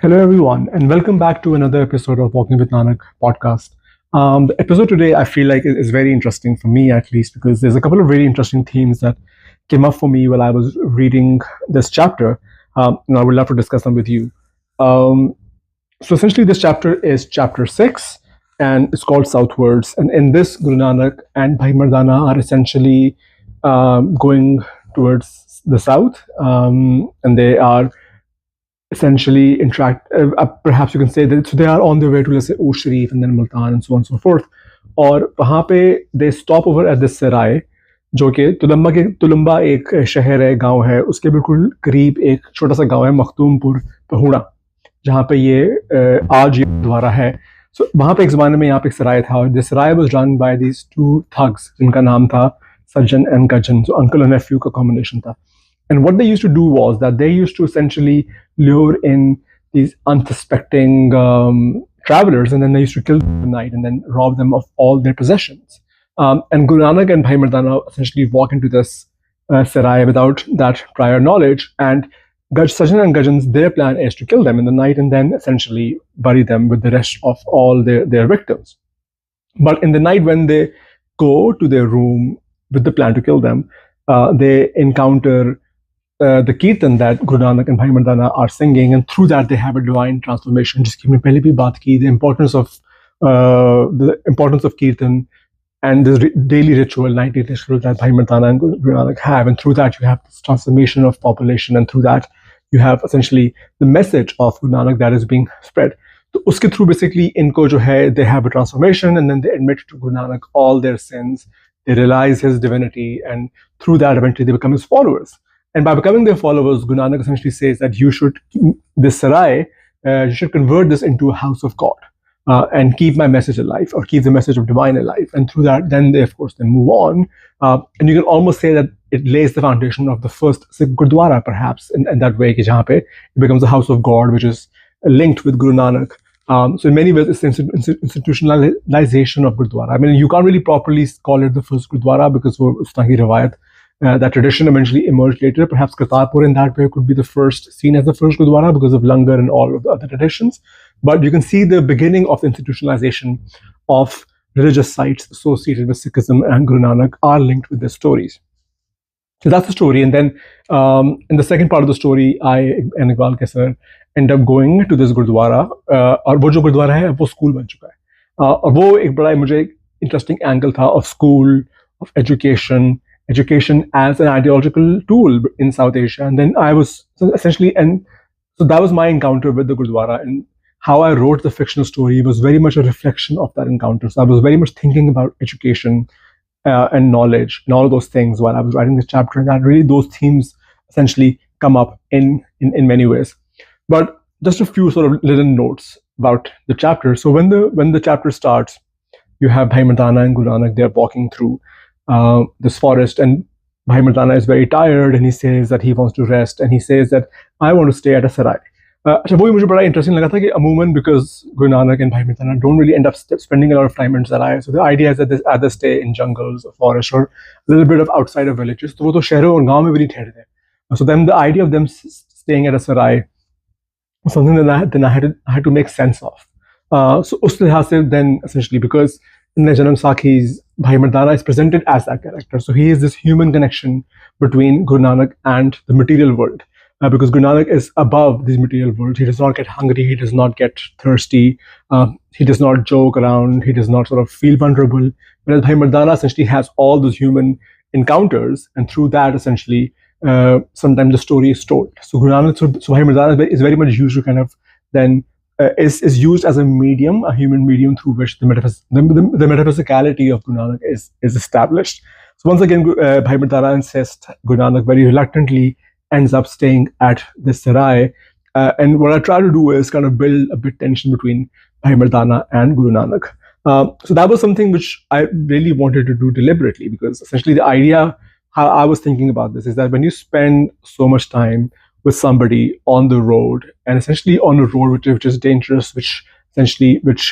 Hello, everyone, and welcome back to another episode of Walking with Nanak podcast. The episode today, I feel like, is very interesting for me, at least, because there's a couple of really interesting themes that came up for me while I was reading this chapter, and I would love to discuss them with you. Um, so, essentially, this chapter is chapter 6, and it's called Southwards. And in this, Guru Nanak and Bhai Mardana are essentially going towards the south, and they are essentially interact. Perhaps you can say that so they are on their way to, let's say, Oosh Sharif and then Multan and so on and so forth. और वहाँ पे they stop over at this सराय जो कि तुलम्बा एक शहर है, गांव है, उसके बिल्कुल करीब एक छोटा सा गांव है मखदूमपुर पहुड़ा, जहाँ पे ये आज ये गुरुद्वारा है. So वहाँ पे एक ज़माने में यहाँ पे एक सराय था और this Sarai was run by these two thugs जिनका नाम था Sajjan and Gajjan, so uncle and nephew का combination था. And what they used to do was that they used to essentially lure in these unsuspecting travelers, and then they used to kill them at night and then rob them of all their possessions. And Guru Nanak and Bhai Mardana essentially walk into this sarai without that prior knowledge. And Sajjan and Gajjan's, their plan is to kill them in the night and then essentially bury them with the rest of all their victims. But in the night, when they go to their room with the plan to kill them, they encounter the kirtan that Guru Nanak and Bhai Mardana are singing, and through that they have a divine transformation. Just ki pehle bhi baat ki, the importance of kirtan and the daily ritual, nightly ritual that Bhai Mardana and Guru Nanak have, and through that you have this transformation of population, and through that you have essentially the message of Guru Nanak that is being spread. So uske through basically inko jo hai, they have a transformation, and then they admit to Guru Nanak all their sins. They realize his divinity, and through that eventually they become his followers. And by becoming their followers, Guru Nanak essentially says that you should, this sarai, you should convert this into a house of God and keep my message alive, or keep the message of divine alive. And through that, then they, of course, then move on. And you can almost say that it lays the foundation of the first Sikh Gurdwara, perhaps, in that way, jahan pe it becomes a house of God, which is linked with Guru Nanak. So in many ways, it's institutionalization of Gurdwara. I mean, you can't really properly call it the first Gurdwara because usna ki riwayat. That tradition eventually emerged later. Perhaps Kartarpur in that way could be the first, seen as the first Gurdwara because of langar and all of the other traditions. But you can see the beginning of the institutionalization of religious sites associated with Sikhism and Guru Nanak are linked with their stories. So that's the story. And then in the second part of the story, I and Iqbal Kesar end up going to this Gurdwara. और वो जो गुरुद्वारा है वो school बन चुका है. और वो एक बड़ा मुझे interesting angle था of school, of education as an ideological tool in South Asia. And then I was essentially, and so that was my encounter with the Gurdwara, and how I wrote the fictional story was very much a reflection of that encounter. So I was very much thinking about education and knowledge and all of those things while I was writing this chapter, and that really those themes essentially come up in many ways. But just a few sort of little notes about the chapter. So when the chapter starts, you have Bhai Mardana and Guru Nanak, they're walking through this forest, and Bhai Mardana is very tired, and he says that he wants to rest, and he says that I want to stay at a sarai. अच्छा वो भी मुझे बड़ा interesting लगा था कि अमूमन because Guru Nanak and Bhai Mardana don't really end up spending a lot of time in sarai, so the idea is that they either stay in jungles or forest or a little bit of outside of villages. तो वो तो शहरों और गांव में भी नहीं ठहरते. So then the idea of them staying at a sarai was something that I had to make sense of. So उस लिहाज से then essentially because in the Janam Sakhis, Bhai Mardana is presented as that character. So he is this human connection between Guru Nanak and the material world. Because Guru Nanak is above this material world. He does not get hungry, he does not get thirsty, he does not joke around, he does not sort of feel vulnerable. Whereas Bhai Mardana essentially has all those human encounters, and through that essentially sometimes the story is told. So Guru Nanak, so Bhai Mardana is very much used to kind of then is used as a medium, a human medium through which the metaphysicality of Guru Nanak is established. So once again, Bhai Mardana insists, Guru Nanak very reluctantly ends up staying at this sarai. And what I try to do is kind of build a bit tension between Bhai Mardana and Guru Nanak. So that was something which I really wanted to do deliberately, because essentially the idea, how I was thinking about this, is that when you spend so much time with somebody on the road, and essentially on a road which is dangerous, which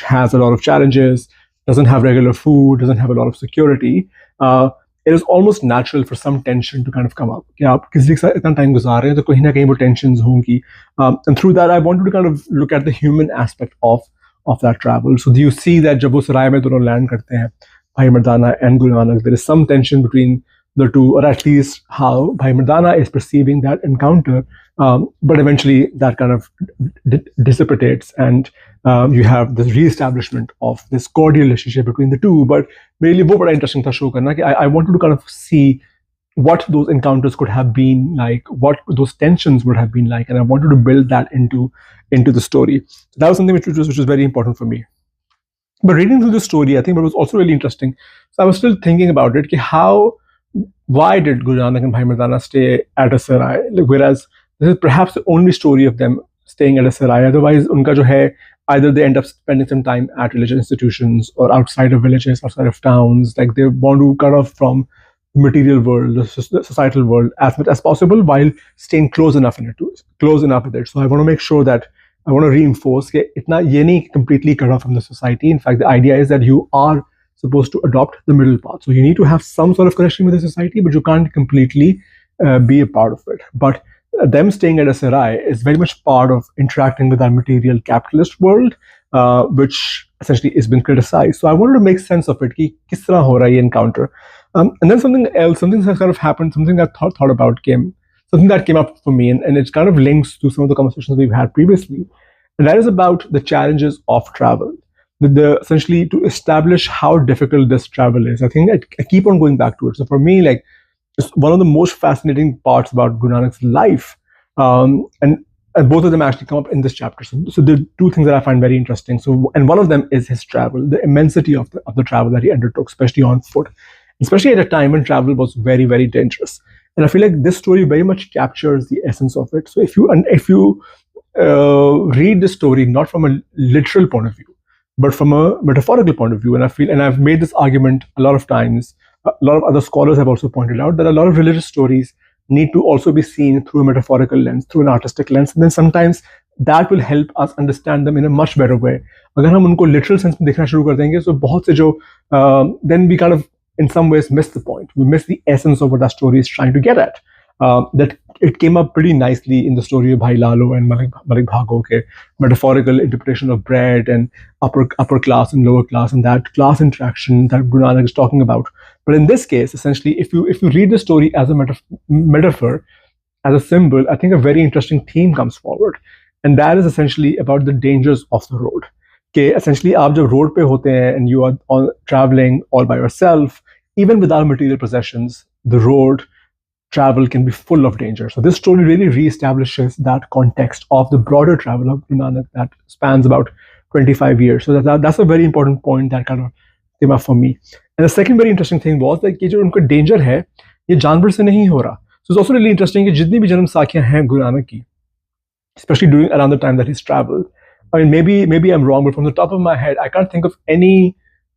has a lot of challenges, doesn't have regular food, doesn't have a lot of security, it is almost natural for some tension to kind of come up. कि आप किसी के साथ इतना time गुजार रहे हैं तो कहीं ना कहीं वो tensions होंगी. And through that, I wanted to kind of look at the human aspect of that travel. So do you see that जब वो सराय में दोनों land करते हैं, Bhai Mardana and Guru Nanak, there is some tension between the two, or at least how Bhai Mardana is perceiving that encounter, but eventually that kind of dissipates, and you have this re-establishment of this cordial relationship between the two. But really, वो बड़ा interesting था show करना कि I wanted to kind of see what those encounters could have been like, what those tensions would have been like, and I wanted to build that into the story. So that was something which was very important for me. But reading through the story, I think what was also really interesting. So I was still thinking about it, why did Guru Nanak and Bhai Mardana stay at a sarai? Like, whereas this is perhaps the only story of them staying at a sarai. Otherwise, unka jo hai, either they end up spending some time at religious institutions or outside of villages, outside of towns. Like, they want to cut off from the material world, the societal world, as much as possible, while staying close enough with it. So I want to make sure that I want to reinforce that itna ye nahi completely cut off from the society. In fact, the idea is that you are supposed to adopt the middle path. So you need to have some sort of connection with the society, but you can't completely be a part of it. But them staying at a sarai is very much part of interacting with our material capitalist world, which essentially has been criticized. So I wanted to make sense of it. Ki kis tarah ho raha hai ye encounter. And then something that kind of happened, something I thought about something that came up for me, and it kind of links to some of the conversations we've had previously. And that is about the challenges of travel. Essentially to establish how difficult this travel is. I think I keep on going back to it. So for me, like, it's one of the most fascinating parts about Guru Nanak's life, and both of them actually come up in this chapter. So there are two things that I find very interesting. So, and one of them is his travel, the immensity of the travel that he undertook, especially on foot, especially at a time when travel was very, very dangerous. And I feel like this story very much captures the essence of it. So if you read the story not from a literal point of view, but from a metaphorical point of view, and I've made this argument a lot of times. A lot of other scholars have also pointed out that a lot of religious stories need to also be seen through a metaphorical lens, through an artistic lens, and then sometimes that will help us understand them in a much better way. अगर हम उनको literal sense में देखना शुरू कर देंगे, so बहुत से जो then we kind of in some ways miss the point. We miss the essence of what that story is trying to get at. That it came up pretty nicely in the story of Bhai Lalo and Malik Bhago, metaphorical interpretation of bread and upper class and lower class, and that class interaction that Guru Nanak is talking about. But in this case, essentially, if you read the story as a metaphor, as a symbol, I think a very interesting theme comes forward, and that is essentially about the dangers of the road. Essentially, आप जब road पे होते हैं and you are traveling all by yourself, even without material possessions, the road travel can be full of danger. So this story really reestablishes that context of the broader travel of Guru Nanak that spans about 25 years. So that's a very important point that kind of came up for me. And the second very interesting thing was that ये जो उनका danger है, ये जानवर से नहीं हो रहा. So it's also really interesting कि जितनी भी जन्म साखियां हैं Guru Nanak की, especially around the time that he's traveled. I mean, maybe I'm wrong, but from the top of my head, I can't think of any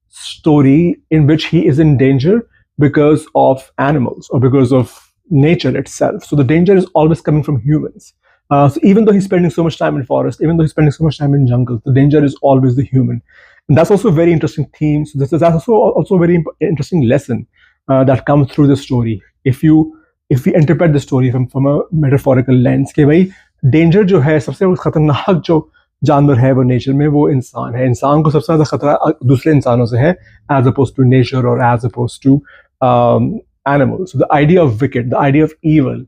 story in which he is in danger because of animals or because of nature itself. So the danger is always coming from humans. So even though he's spending so much time in forest, even though he's spending so much time in jungle, the danger is always the human. And that's also a very interesting theme. So that's also a very interesting lesson that comes through the story. If we interpret the story from a metaphorical lens, कि भाई danger जो है सबसे खतरनाक जो जानवर है वो नेचर में वो इंसान है. इंसान को सबसे ज़्यादा खतरा दूसरे इंसानों से है, as opposed to nature or as opposed to animals. So the idea of wicked, the idea of evil,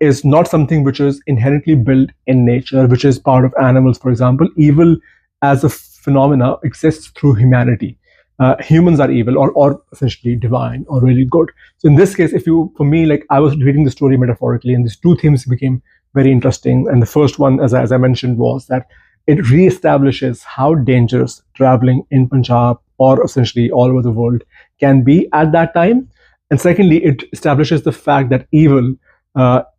is not something which is inherently built in nature, which is part of animals, for example. Evil as a phenomena exists through humanity. Humans are evil or essentially divine or really good. So in this case, for me, like, I was reading the story metaphorically, and these two themes became very interesting. And the first one, as I mentioned, was that it reestablishes how dangerous traveling in Punjab or essentially all over the world can be at that time. And secondly, it establishes the fact that evil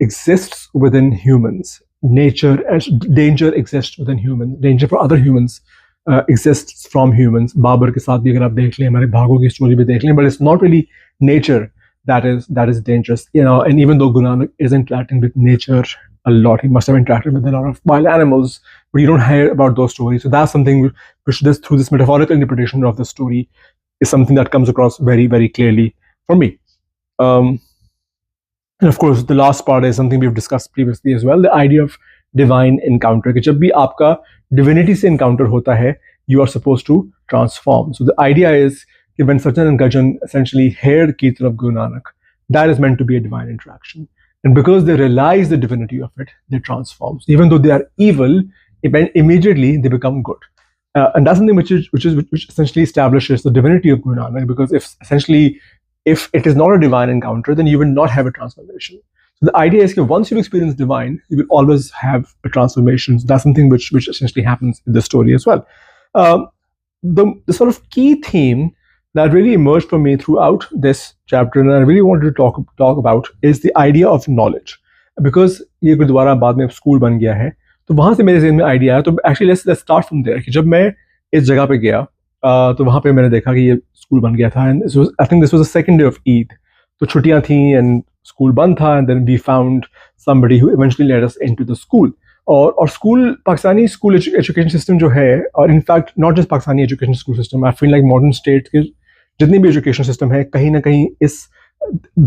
exists within humans. Nature, danger exists within humans. Danger for other humans exists from humans. Babar ke saath bhi agar aap dekh lein, hamare bhago ki story bhi dekh lein, but it's not really nature that is dangerous. And even though Guru Nanak is interacting with nature a lot, he must have interacted with a lot of wild animals, but you don't hear about those stories. So that's something which through this metaphorical interpretation of the story is something that comes across very, very clearly for me. Um, and of course, the last part is something we've discussed previously as well, the idea of divine encounter. कि जब भी आपका divinity से encounter होता है, you are supposed to transform. So the idea is that when Sajjan and Gajjan essentially heard Kirtan of Guru Nanak, that is meant to be a divine interaction. And because they realize the divinity of it, they transform. So even though they are evil, immediately they become good. And that's something which essentially establishes the divinity of Guru Nanak, because if it is not a divine encounter, then you will not have a transformation. So the idea is that once you experience divine, you will always have a transformation. So that's something which essentially happens in the story as well. The sort of key theme that really emerged for me throughout this chapter, and I really wanted to talk about, is the idea of knowledge. Because ये गुरुद्वारा बाद में school बन गया है, तो वहाँ से मेरे ज़हन में आइडिया आया. तो actually let's start from there. कि जब मैं इस जगह पे गया, तो वहाँ पे मैंने देखा कि ये स्कूल बन गया था, and I think this was the second day of Eid. तो छुट्टियाँ थी and स्कूल बंद था, and then we found somebody who eventually led us into the school. और school, Pakistani school education system जो है, और in fact not just Pakistani education school system, I feel like modern state के जितनी भी एजुकेशन सिस्टम है कहीं ना कहीं इस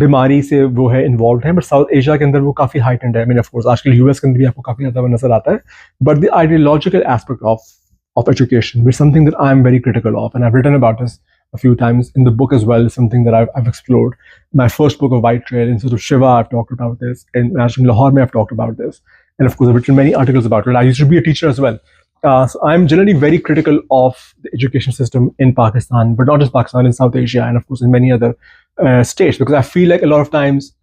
बीमारी से वो है इन्वॉल्व है. बट साउथ एशिया के अंदर वो काफ़ी हाइटेंड है. आई मीन ऑफ कोर्स आजकल यूएस के अंदर भी आपको काफ़ी ज़्यादा नजर आता है. But the ideological aspect of education, which is something that I'm very critical of, and I've written about this a few times in the book as well. Is something that I've explored. My first book of White Trail, Institute of Shiva, I've talked about this. In Lahore, I've talked about this, and of course, I've written many articles about it. I used to be a teacher as well, so I'm generally very critical of the education system in Pakistan, but not just Pakistan, in South Asia, and of course in many other states, because I feel like a lot of times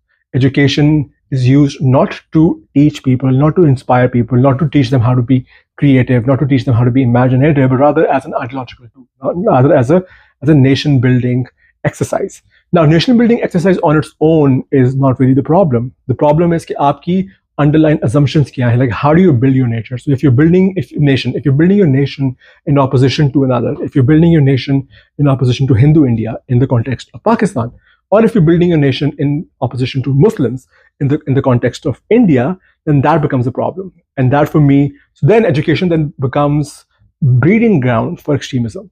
education is used not to teach people, not to inspire people, not to teach them how to be creative, not to teach them how to be imaginative, but rather as an ideological tool, rather as a nation building exercise. Now, nation building exercise on its own is not really the problem. The problem is कि आपकी underlying assumptions क्या है, like how do you build your nature? So if you're building your nation in opposition to another, if you're building your nation in opposition to Hindu India in the context of Pakistan, or if you're building a nation in opposition to Muslims in the context of India, then that becomes a problem. And that for me, so then education then becomes breeding ground for extremism,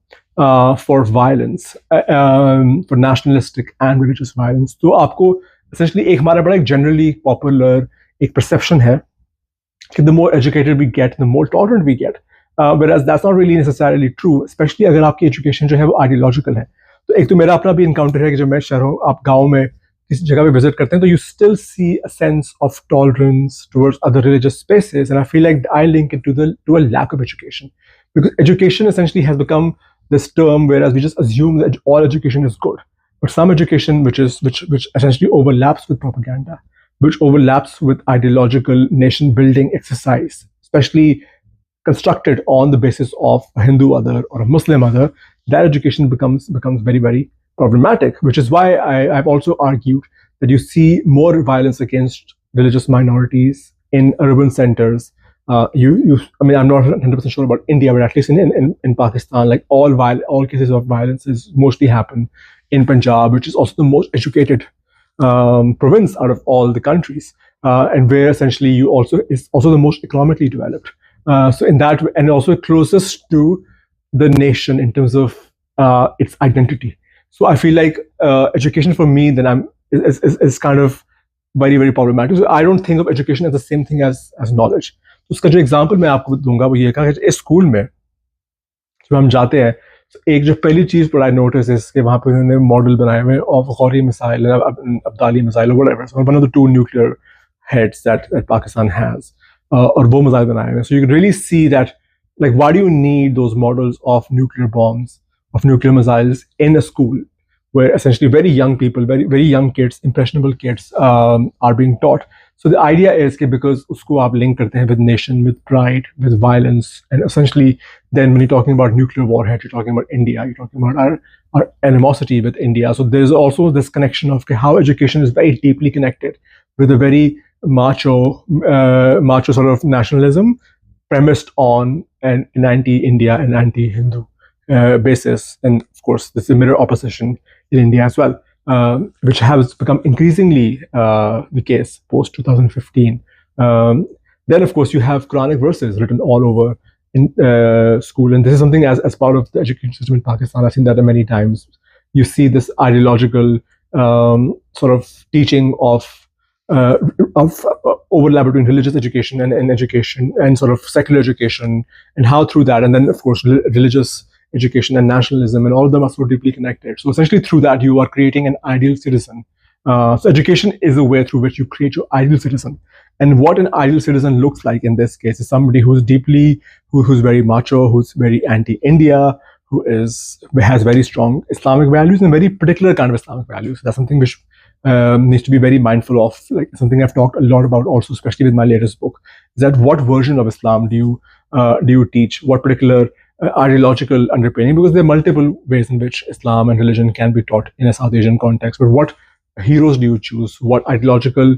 for violence, for nationalistic and religious violence. So आपको essentially एक हमारा बड़ा एक generally popular एक perception है कि the more educated we get, the more tolerant we get. Whereas that's not really necessarily true, especially अगर आपकी education जो है वो ideological है. तो एक तो मेरा अपना भी इनकाउंटर है कि जब मैं शहरों, आप गाँव में किसी जगह पे विजिट करते हैं, तो you still see a sense of tolerance towards other religious spaces, and I feel like I link it to a lack of education, because education essentially has become this term whereas we just assume that all education is good, but some education which essentially overlaps with propaganda, which overlaps with ideological nation building exercise, especially constructed on the basis of a Hindu other or a Muslim other, that education becomes very, very problematic, which is why I've also argued that you see more violence against religious minorities in urban centers. I mean, I'm not 100% sure about India, but at least in Pakistan, like all cases of violence mostly happen in Punjab, which is also the most educated province out of all the countries, and where essentially is also the most economically developed. So in that, and also closest to the nation in terms of its identity. So I feel like education for me then is kind of very, very problematic. So I don't think of education as the same thing as knowledge. तो उसका जो example मैं आपको दूंगा वो ये कहा कि इस स्कूल में जब हम जाते हैं, तो एक जो पहली चीज़ पर आई नोटिस है कि वहाँ पे उन्होंने मॉडल बनाए हुए of Gauri missile, Abdali missile, whatever, one of the 2 nuclear heads that Pakistan has, और वो मिसाइल बनाए हुए. So you can really see that, like, why do you need those models of nuclear bombs, of nuclear missiles in a school where essentially very young people, very, very young kids, impressionable kids are being taught. So the idea is that because usko aap link karte hain with nation, with pride, with violence, and essentially then when you're talking about nuclear warhead, you're talking about India, you're talking about our animosity with India. So there's also this connection of how education is very deeply connected with a very macho sort of nationalism premised on an anti-India and anti-Hindu basis. And of course, there's a mirror opposition in India as well, which has become increasingly the case post 2015. Then, of course, you have Quranic verses written all over in school, and this is something as part of the education system in Pakistan. I've seen that many times. You see this ideological sort of teaching of overlap between religious education and education and sort of secular education, and how through that, and then of course religious education and nationalism, and all of them are so deeply connected. So essentially through that you are creating an ideal citizen. So education is a way through which you create your ideal citizen. And what an ideal citizen looks like in this case is somebody who's who's very macho, who's very anti-India, who has very strong Islamic values and very particular kind of Islamic values. That's something which needs to be very mindful of, like something I've talked a lot about also, especially with my latest book, is that what version of Islam do you teach, what particular ideological underpinning, because there are multiple ways in which Islam and religion can be taught in a South Asian context, but what heroes do you choose, what ideological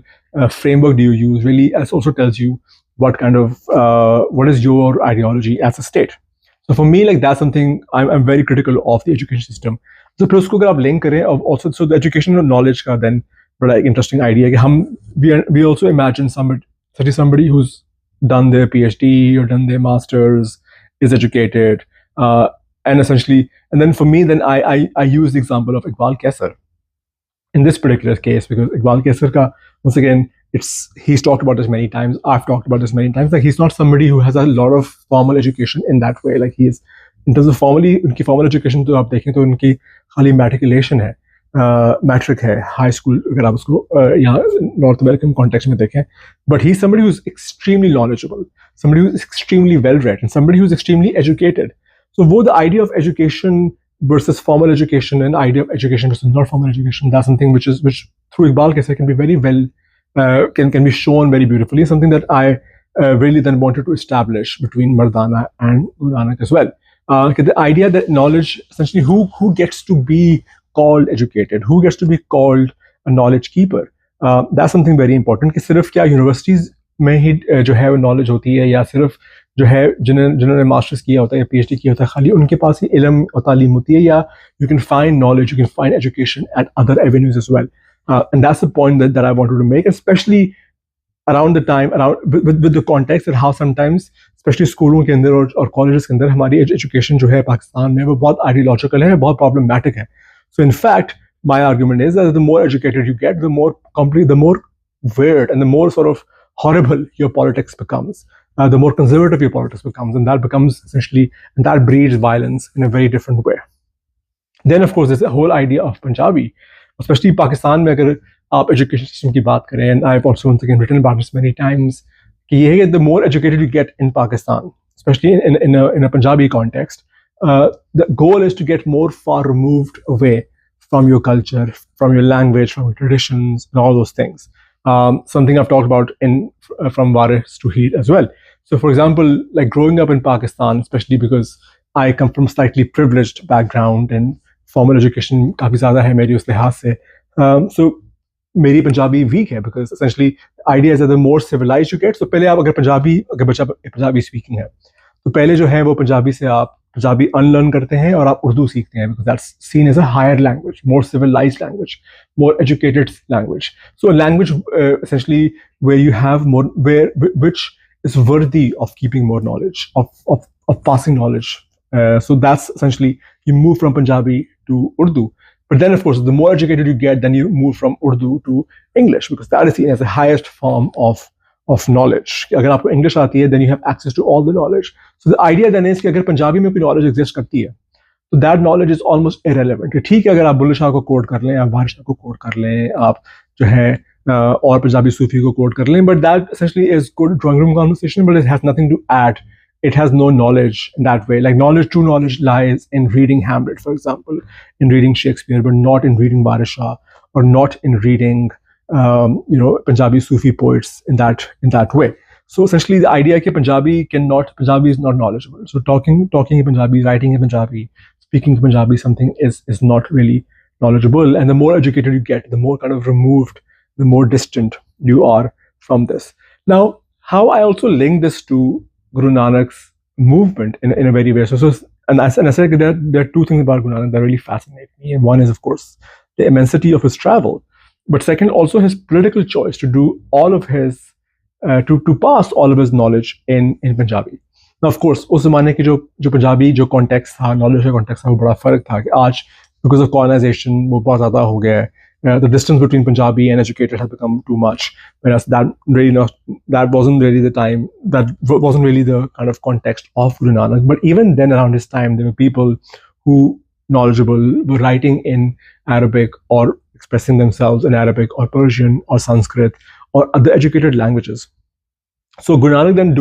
framework do you use, really also tells you what kind of what is your ideology as a state. So for me, like that's something I'm very critical of the education system. So फिर उसको अगर आप link करें, also so the educational knowledge का then बड़ा एक interesting idea कि we also imagine somebody who's done their PhD or done their masters, is educated, and essentially, and then for me, then I use the example of Iqbal Kaisar in this particular case, because Iqbal Kaisar ka, once again, he's talked about this many times, I've talked about this many times, like he's not somebody who has a lot of formal education in that way. Like he is, in terms of उनकी formal education तो आप देखें तो उनकी खाली matriculation है, matric है, high school अगर आप उसको यहाँ North American context में देखें, but he's somebody who's extremely knowledgeable, somebody who's extremely well read, and somebody who's extremely educated. So both the idea of education versus formal education and idea of education versus not formal education, that's something which through Iqbal Kaisar can be very well can be shown very beautifully, something that I really then wanted to establish between Mardana and Guru Nanak as well. The idea that knowledge, essentially who gets to be called educated, who gets to be called a knowledge keeper, that's something very important. कि सिर्फ क्या universities में ही जो है knowledge होती है, या सिर्फ जो है जिन्होंने मास्टर्स किया होता है या PhD किया होता है खाली उनके पास ही इल्म और तालीम होती है, या you can find knowledge, you can find education at other avenues as well. And that's the point that I wanted to make, especially around the time, with the context that how sometimes, especially स्कूलों के अंदर और colleges के अंदर हमारी education जो है पाकिस्तान में वो बहुत ideological है, बहुत problematic है. So in fact, my argument is that the more educated you get, the more complete, the more weird and the more sort of horrible your politics becomes, the more conservative your politics becomes, and that becomes essentially, and that breeds violence in a very different way. Then of course there's the whole idea of Punjabi, especially Pakistan में अगर आप education system की बात करें, and I've also once again written about this many times, कि ये है कि the more educated you get in Pakistan, especially in a Punjabi context, the goal is to get more far removed away from your culture, from your language, from your traditions, and all those things. Something I've talked about from Waris to Heat as well. So for example, like growing up in Pakistan, especially because I come from a slightly privileged background and formal education काफी ज़्यादा है मेरी उस लिहाज से, so मेरी Punjabi weak है, because essentially the idea is that the more civilized you get, so पहले आप अगर बच्चा पंजाबी speaking है तो पहले जो है वो पंजाबी से आप पंजाबी unlearn करते हैं और आप उर्दू सीखते हैं, because that's seen as a higher language, more civilized language, more educated language. So a language essentially where you have more, which is worthy of keeping more knowledge, of passing knowledge. So that's essentially, you move from Punjabi to Urdu. But then of course, the more educated you get, then you move from Urdu to English, because that is seen as the highest form of knowledge. अगर आपको English आती है, then you have access to all the knowledge. So the idea then is कि अगर पंजाबी में कोई knowledge exist करती है, so that knowledge is almost irrelevant. ठीक है अगर आप बुल्ले शाह को कोट कर लें, आप वारिस शाह को कोट कर लें, आप जो है और पंजाबी सूफी को कोट कर लें, but that essentially is good drawing room conversation, but it has nothing to add. It has no knowledge in that way. Like true knowledge lies in reading Hamlet, for example, in reading Shakespeare, but not in reading Waris Shah, or not in reading Punjabi Sufi poets in that way. So essentially, the idea that Punjabi is not knowledgeable. So talking in Punjabi, writing in Punjabi, speaking in Punjabi, something is not really knowledgeable. And the more educated you get, the more kind of removed, the more distant you are from this. Now, how I also link this to Guru Nanak's movement in a very way. And I said there are two things about Guru Nanak that really fascinate me. And one is, of course, the immensity of his travel. But second, also his political choice to do all of his, to pass all of his knowledge in Punjabi. Now, of course, उस ज़माने की जो पंजाबी जो context था, knowledge का context था, वो बड़ा फर्क था कि आज because of colonization वो बहुत ज़्यादा हो गया है. the distance between Punjabi and educated has become too much. Whereas that wasn't really the time, that wasn't really the kind of context of Guru Nanak. But even then, around his time, there were people who knowledgeable were writing in Arabic or expressing themselves in Arabic or Persian or Sanskrit or other educated languages. So Guru Nanak then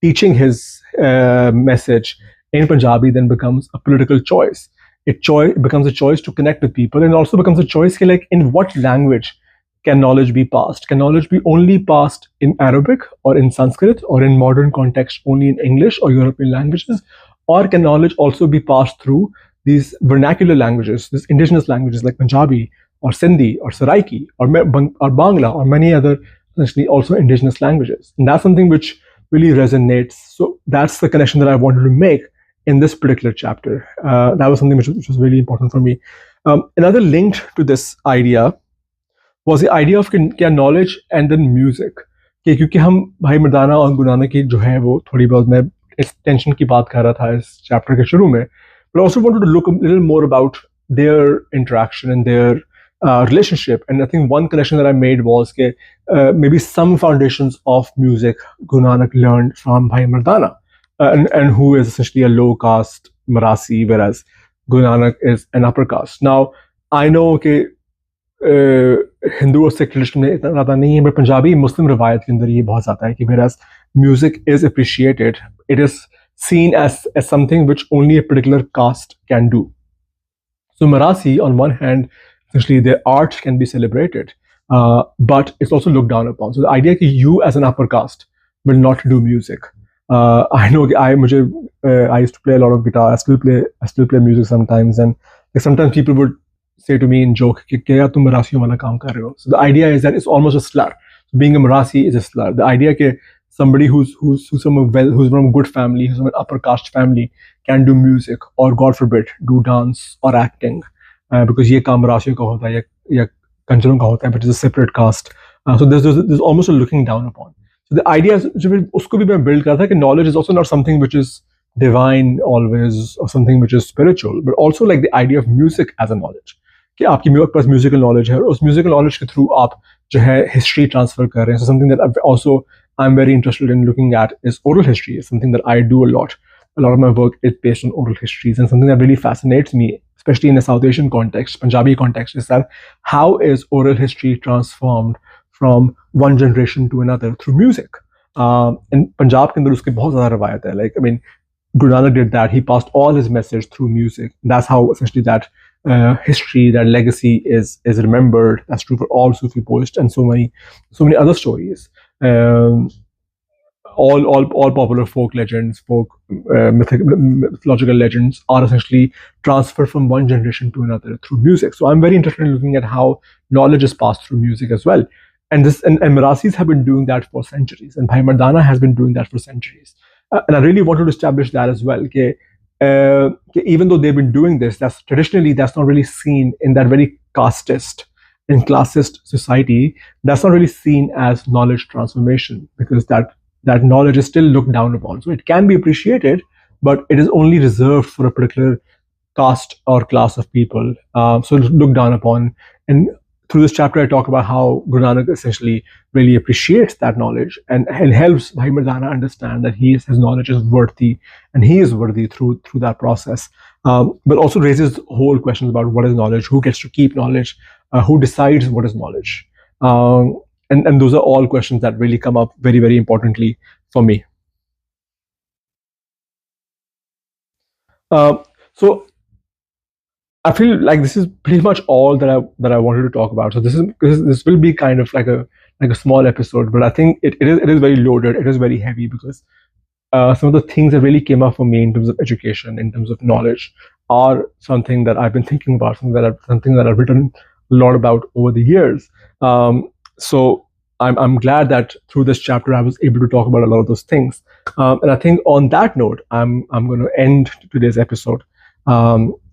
teaching his message in Punjabi then becomes a political choice. It becomes a choice to connect with people, and also becomes a choice like in what language can knowledge be passed? Can knowledge be only passed in Arabic or in Sanskrit or in modern context only in English or European languages? Or can knowledge also be passed through these vernacular languages, these indigenous languages like Punjabi or Sindhi or Saraiki or Bangla or many other essentially also indigenous languages? And that's something which really resonates. So that's the connection that I wanted to make in this particular chapter. That was something which was really important for me. Another link to this idea was the idea of knowledge and then music. क्योंकि हम भाई मर्दाना और गुरु नानक की जो है वो थोड़ी बहुत मैं इस टेंशन की बात कर रहा था इस चैप्टर के शुरू में, but I also wanted to look a little more about their interaction and their relationship. And I think one connection that I made was maybe some foundations of music Guru Nanak learned from Bhai Mardana, and who is essentially a low caste Marasi, whereas Guru Nanak is an upper caste. Now, I know Hindu और Sikh tradition में इतना ज़्यादा नहीं है, but Punjabi मुस्लिम रवायत के अंदर ये बहुत ज़्यादा है कि whereas music is appreciated, it is seen as something which only a particular caste can do. So Marasi, on one hand, essentially their art can be celebrated, but it's also looked down upon. So the idea that you as an upper caste will not do music. I know I used to play a lot of guitar. I still play music sometimes, and like sometimes people would say to me in joke, "Kya tum Marasi wala kaam kar rahe ho?" So the idea is that it's almost a slur. So being a Marasi is a slur. The idea that somebody who's from a good family, who's from an upper caste family, can do music, or God forbid, do dance or acting, because ye kaam Marasiyon ka hota hai ya Kanjaron ka hota hai, but it's a separate caste. So there's almost a looking down upon. So the idea is, usko bhi main build kar tha, कि knowledge is also not something which is divine always or something which is spiritual, but also like the idea of music as a knowledge. कि आपके पास musical knowledge है और उस musical knowledge के through आप जो है हिस्ट्री ट्रांसफर कर रहे हैं. So something that also I'm very interested in looking at is oral history. It's something that I do a lot. A lot of my work is based on oral histories, and something that really fascinates me, especially in a South Asian context, Punjabi context, is that how is oral history transformed from one generation to another through music? And Punjab के अंदर उसके बहुत ज़्यादा रवायत है. Like, I mean, Guru Nanak did that. He passed all his message through music. That's how essentially that history, that legacy is remembered. That's true for all Sufi poets and so many other stories. All popular folk legends, mythological legends are essentially transferred from one generation to another through music. So I'm very interested in looking at how knowledge is passed through music as well. And Marasis have been doing that for centuries, and Bhai Mardana has been doing that for centuries. And I really wanted to establish that as well. Even though they've been doing this, that's not really seen in that very casteist and classist society. That's not really seen as knowledge transformation, because that knowledge is still looked down upon. So it can be appreciated, but it is only reserved for a particular caste or class of people. So it's looked down upon. And through this chapter, I talk about how Guru Nanak essentially really appreciates that knowledge and helps Bhai Mardana understand that his knowledge is worthy, and he is worthy through that process. But also raises whole questions about what is knowledge, who gets to keep knowledge, who decides what is knowledge. And those are all questions that really come up very, very importantly for me. So I feel like this is pretty much all that I wanted to talk about. So this will be kind of like a small episode, but I think it is very loaded. It is very heavy, because some of the things that really came up for me in terms of education, in terms of knowledge, are something that I've been thinking about, something that I've written a lot about over the years. So I'm glad that through this chapter I was able to talk about a lot of those things. And I think on that note, I'm going to end today's episode.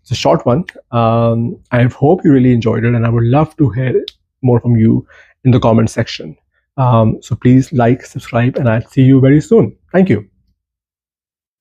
It's a short one. I hope you really enjoyed it, and I would love to hear more from you in the comment section. So please like, subscribe, and I'll see you very soon. Thank you.